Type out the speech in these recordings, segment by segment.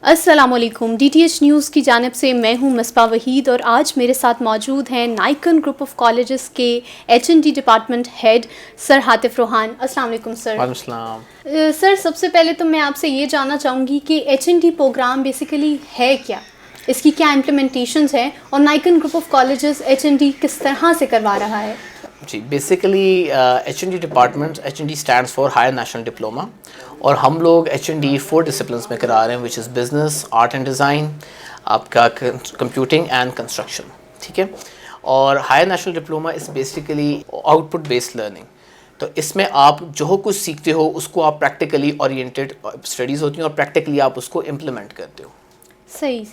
السلام علیکم، D T H news کی جانب سے میں ہوں مصباح وحید، اور آج میرے ساتھ موجود ہیں نائکن گروپ آف کالجز کے H N D department head sir Atif Rohan. السلام علیکم سر۔ وعلیکم السلام۔ سر سب سے پہلے تو میں آپ سے یہ جاننا چاہوں گی کہ H N D program basically ہے کیا، اس کی کیا امپلیمنٹیشنز ہیں، اور نائکن group of colleges H N D کس طرح سے کروا رہا ہے؟ جی basically H N D department, H N D stands for higher national diploma, اور ہم لوگ ایچ این ڈی 4 ڈسپلنس میں کرا رہے ہیں، which is business, art and design, آپ کا کمپیوٹنگ اینڈ کنسٹرکشن، ٹھیک ہے۔ اور higher national diploma is basically output based learning, تو اس میں آپ جو کچھ سیکھتے ہو اس کو آپ پریکٹیکلی اورینٹیڈ اسٹڈیز ہوتی ہیں، اور پریکٹیکلی آپ اس کو امپلیمنٹ کرتے ہو۔ صحیح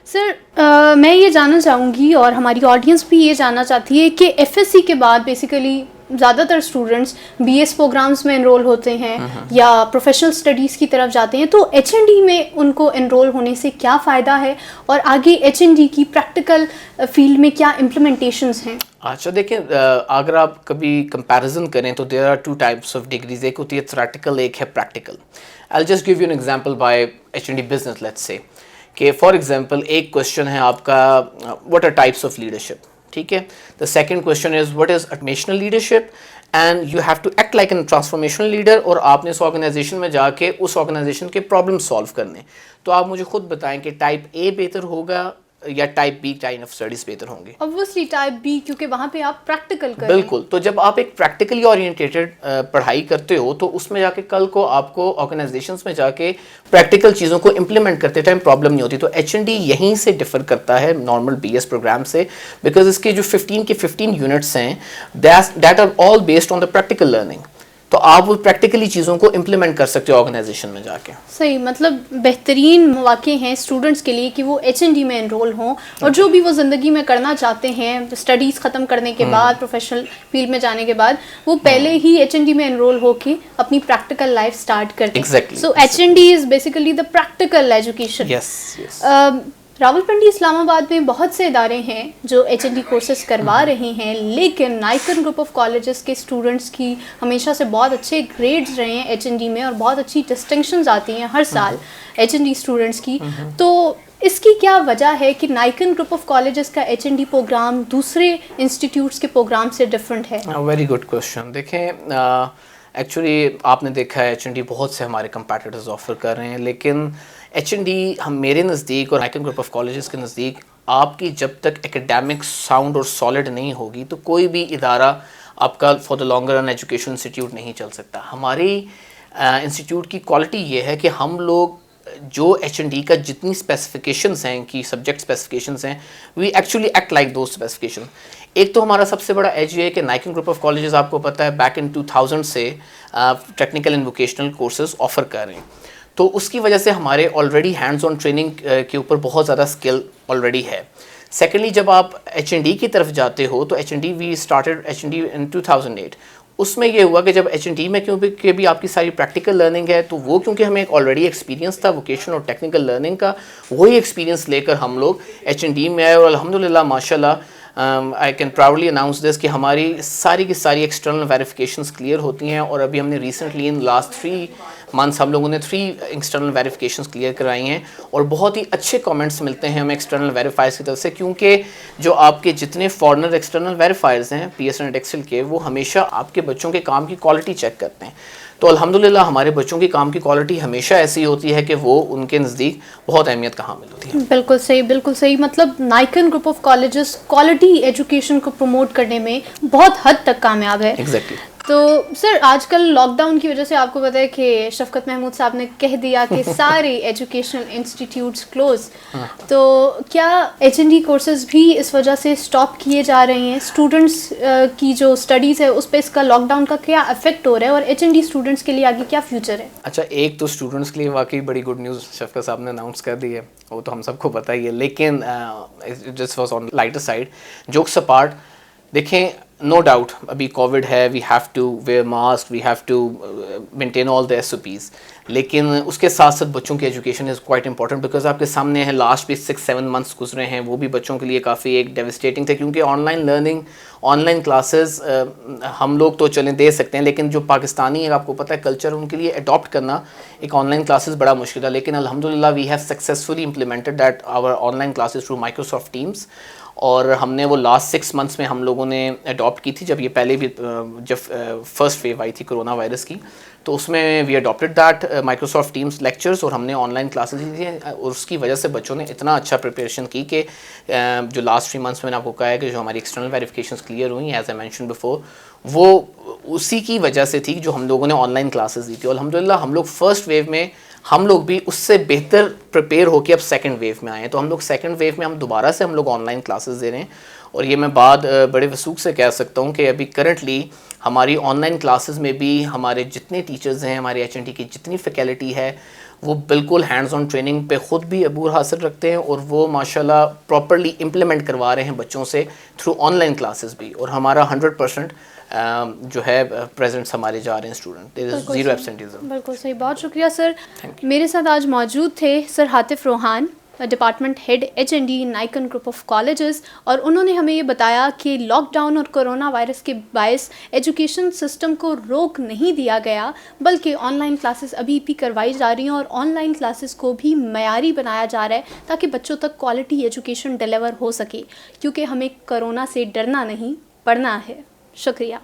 سر، میں یہ جاننا چاہوں گی اور ہماری آڈینس بھی یہ جاننا چاہتی ہے کہ ایف ایس سی کے بعد بیسیکلی زیادہ تر اسٹوڈنٹس بی ایس پروگرامس میں انرول ہوتے ہیں یا پروفیشنل اسٹڈیز کی طرف جاتے ہیں، تو ایچ این ڈی میں ان کو انرول ہونے سے کیا فائدہ ہے، اور آگے ایچ این ڈی کی پریکٹیکل فیلڈ میں کیا امپلیمنٹیشنز ہیں؟ اچھا دیکھیں، اگر آپ کبھی کمپیریزن کریں تو there are 2 types of degrees, ایک ہوتی ہے تھیوریٹیکل، ایک ہے practical. I will just give you an example by H N D business, let's say کہ فار ایگزامپل ایک کوشچن ہے آپ کا what are types of leadership, ٹھیک ہے۔ The second question is what is آٹومیشنل leadership, and you have to act like an transformational leader, اور آپ نے اس آرگنائزیشن میں جا کے اس آرگنائزیشن کے پرابلم سالو کرنے۔ تو آپ مجھے خود بتائیں کہ ٹائپ اے بہتر ہوگا یا type B type of studies بہتر ہوں گے؟ اوبویسلی ٹائپ بی، کیونکہ وہاں پہ آپ پریکٹیکل کریں۔ بالکل، تو جب آپ ایک پریکٹیکلی اورینٹیڈ پڑھائی کرتے ہو تو اس میں جا کے کل کو آپ کو آرگنائزیشنس میں جا کے پریکٹیکل چیزوں کو امپلیمنٹ کرتے ٹائم پرابلم نہیں ہوتی۔ تو ایچ این ڈی یہیں سے ڈفر کرتا ہے نارمل بی ایس پروگرام سے، بیکاز اس کے جو 15 یونٹس ہیں that are all based on the practical learning, تو آپ وہ پریکٹیکلی چیزوں کو امپلیمنٹ کر سکتے ہو آرگنائزیشن میں جا کے۔ صحیح، مطلب بہترین مواقع ہیں اسٹوڈنٹس کے لیے کہ وہ ایچ این ڈی میں انرول ہوں، اور جو بھی وہ زندگی میں کرنا چاہتے ہیں اسٹڈیز ختم کرنے کے بعد، پروفیشنل فیلڈ میں جانے کے بعد، وہ پہلے ہی ایچ این ڈی میں انرول ہو کے اپنی پریکٹیکل لائف اسٹارٹ کرتے ہیں۔ So H N D is basically the practical education. Rawalpindi Islamabad میں بہت سے ادارے ہیں جو ایچ این ڈی کورسز کروا رہے ہیں، لیکن نائکن گروپ آف کالجز کے اسٹوڈنٹس کی ہمیشہ سے بہت اچھے گریڈز رہے ہیں ایچ این ڈی میں، اور بہت اچھی ڈسٹنکشنز آتی ہیں ہر سال ایچ این ڈی اسٹوڈنٹس کی۔ تو اس کی کیا وجہ ہے کہ نائکن گروپ آف کالجز کا ایچ این ڈی پروگرام دوسرے انسٹیٹیوٹس کے پروگرام سے ڈفرینٹ ہے؟ Very good question. دیکھیں ایکچولی آپ نے دیکھا ہے ایچ این ڈی بہت سے ہمارے کمپیٹیٹرز آفر کر رہے ہیں، لیکن ایچ این ڈی ہم میرے نزدیک اور نائکن گروپ آف کالجز کے نزدیک آپ کی جب تک ایکیڈیمک ساؤنڈ اور سالڈ نہیں ہوگی تو کوئی بھی ادارہ آپ کا for the longer run education institute نہیں چل سکتا۔ ہماری انسٹیٹیوٹ کی کوالٹی یہ ہے کہ ہم لوگ جو ایچ این ڈی کا جتنی اسپیسیفکیشنس ہیں کہ سبجیکٹ اسپیسیفکیشنس ہیں، we actually act like those specification. ایک تو ہمارا سب سے بڑا ایج یہ ہے کہ نائکن گروپ آف کالجز آپ کو پتہ ہے بیک ان 2000 سے technical and vocational courses offer کر رہے ہیں، تو اس کی وجہ سے ہمارے آلریڈی ہینڈز آن ٹریننگ کے اوپر بہت زیادہ اسکل آلریڈی ہے۔ سیکنڈلی جب آپ ایچ این ڈی کی طرف جاتے ہو تو H N D we started H N D in 2008، اس میں یہ ہوا کہ جب ایچ این ڈی میں کیونکہ بھی آپ کی ساری پریکٹیکل لرننگ ہے، تو وہ کیونکہ ہمیں ایک آلریڈی ایکسپیرینس تھا ووکیشن اور ٹیکنیکل لرننگ کا، وہی ایکسپیرینس لے کر ہم لوگ ایچ این ڈی میں آئے، اور الحمدللہ ماشاء اللہ آئی کین پراؤڈلی اناؤنس دس کہ ہماری ساری کی ساری ایکسٹرنل ویریفیکیشنس کلیئر ہوتی ہیں، اور ابھی ہم نے ریسنٹلی ان لاسٹ 3 منتھس ہم لوگوں نے 3 ایکسٹرنل ویریفیکیشنس کلیئر کرائی ہیں، اور بہت ہی اچھے کامنٹس ملتے ہیں ہمیں ایکسٹرنل ویریفائرز کی طرف سے، کیونکہ جو آپ کے جتنے فارنر ایکسٹرنل ویریفائرز ہیں پی ایس اینڈ ایکسل کے، وہ ہمیشہ آپ کے بچوں کے کام کی کوالٹی چیک کرتے ہیں۔ تو الحمدللہ ہمارے بچوں کی کام کی کوالٹی ہمیشہ ایسی ہوتی ہے کہ وہ ان کے نزدیک بہت اہمیت کا حامل ہوتی ہے۔ بالکل صحیح، بالکل صحیح، مطلب نائکن group of colleges quality education کو پروموٹ کرنے میں بہت حد تک کامیاب ہے۔ ایگزیکٹلی۔ تو سر آج کل لاک ڈاؤن کی وجہ سے آپ کو پتہ ہے کہ شفقت محمود صاحب نے کہہ دیا کہ سارے ایجوکیشنل انسٹیٹیوٹس کلوز، تو کیا ایچ این ڈی کورسز بھی اس وجہ سے اسٹاپ کیے جا رہے ہیں؟ اسٹوڈنٹس کی جو اسٹڈیز ہے اس پہ اس کا لاک ڈاؤن کا کیا افیکٹ ہو رہا ہے، اور ایچ این ڈی اسٹوڈنٹس کے لیے آگے کیا فیوچر ہے؟ اچھا، ایک تو اسٹوڈنٹس کے لیے واقعی بڑی گڈ نیوز شفقت صاحب نے اناؤنس کر دی ہے، وہ تو ہم سب کو پتہ ہی ہے، لیکن this was on lighter side, jokes apart, دیکھیں نو ڈاؤٹ ابھی کووڈ ہے, we have to wear mask, we have to maintain all the SOPs, لیکن اس کے ساتھ ساتھ بچوں کی education is quite important, because آپ کے سامنے ہے لاسٹ بھی 6-7 months گزرے ہیں, وہ بھی بچوں کے لیے کافی ایک ڈیوسٹیٹنگ تھے, کیونکہ on line learning, on line classes ہم لوگ تو چلیں دے سکتے ہیں, لیکن جو پاکستانی ہے آپ کو پتہ ہے کلچر, ان کے لیے اڈاپٹ کرنا ایک آن لائن کلاسز بڑا مشکل ہے. لیکن الحمدللہ we have successfully implemented that our online classes through Microsoft Teams, اور ہم نے وہ لاسٹ 6 months میں ہم لوگوں نے اڈاپٹ کی تھی, جب یہ پہلے بھی جب فرسٹ ویو آئی تھی کرونا وائرس کی, تو اس میں we adapted that Microsoft Teams lectures, اور ہم نے آن لائن کلاسز لی تھیں, اور اس کی وجہ سے بچوں نے اتنا اچھا پریپریشن کی کہ جو لاسٹ 3 months میں نے آپ کو کہا ہے کہ جو ہماری ایکسٹرنل ویریفیکیشنز کلیئر ہوئیں, ایز آئی مینشن بفور, وہ اسی کی وجہ سے تھی جو ہم لوگوں نے آن لائن کلاسز دی تھی. اور الحمدللہ ہم لوگ فرسٹ ویو میں ہم لوگ بھی اس سے بہتر پریپیئر ہو کے اب سیکنڈ ویو میں آئے ہیں, تو ہم لوگ سیکنڈ ویو میں ہم دوبارہ سے ہم لوگ آن لائن کلاسز دے رہے ہیں. اور یہ میں بات بڑے وثوق سے کہہ سکتا ہوں کہ ابھی کرنٹلی ہماری آن لائن کلاسز میں بھی ہمارے جتنے ٹیچرز ہیں, ہمارے HND کی جتنی فیکلٹی ہے, وہ بالکل ہینڈز آن ٹریننگ پہ خود بھی عبور حاصل رکھتے ہیں, اور وہ ماشاءاللہ پراپرلی امپلیمنٹ کروا رہے ہیں بچوں سے تھرو آن لائن کلاسز بھی, اور ہمارا 100% جو ہے پریزنٹس ہمارے جا رہے ہیں student, there is zero absenteeism. بالکل صحیح, بہت شکریہ سر. میرے ساتھ آج موجود تھے sir Atif Rohan, department head HND نائکن گروپ آف کالجز, اور انہوں نے ہمیں یہ بتایا کہ لاک ڈاؤن اور کرونا وائرس کے باعث ایجوکیشن سسٹم کو روک نہیں دیا گیا, بلکہ آن لائن کلاسز ابھی بھی کروائی جا رہی ہیں, اور آن لائن کلاسز کو بھی معیاری بنایا جا رہا ہے تاکہ بچوں تک کوالٹی ایجوکیشن ڈیلیور ہو سکے, کیونکہ ہمیں کرونا سے ڈرنا نہیں, پڑھنا ہے. شکریہ.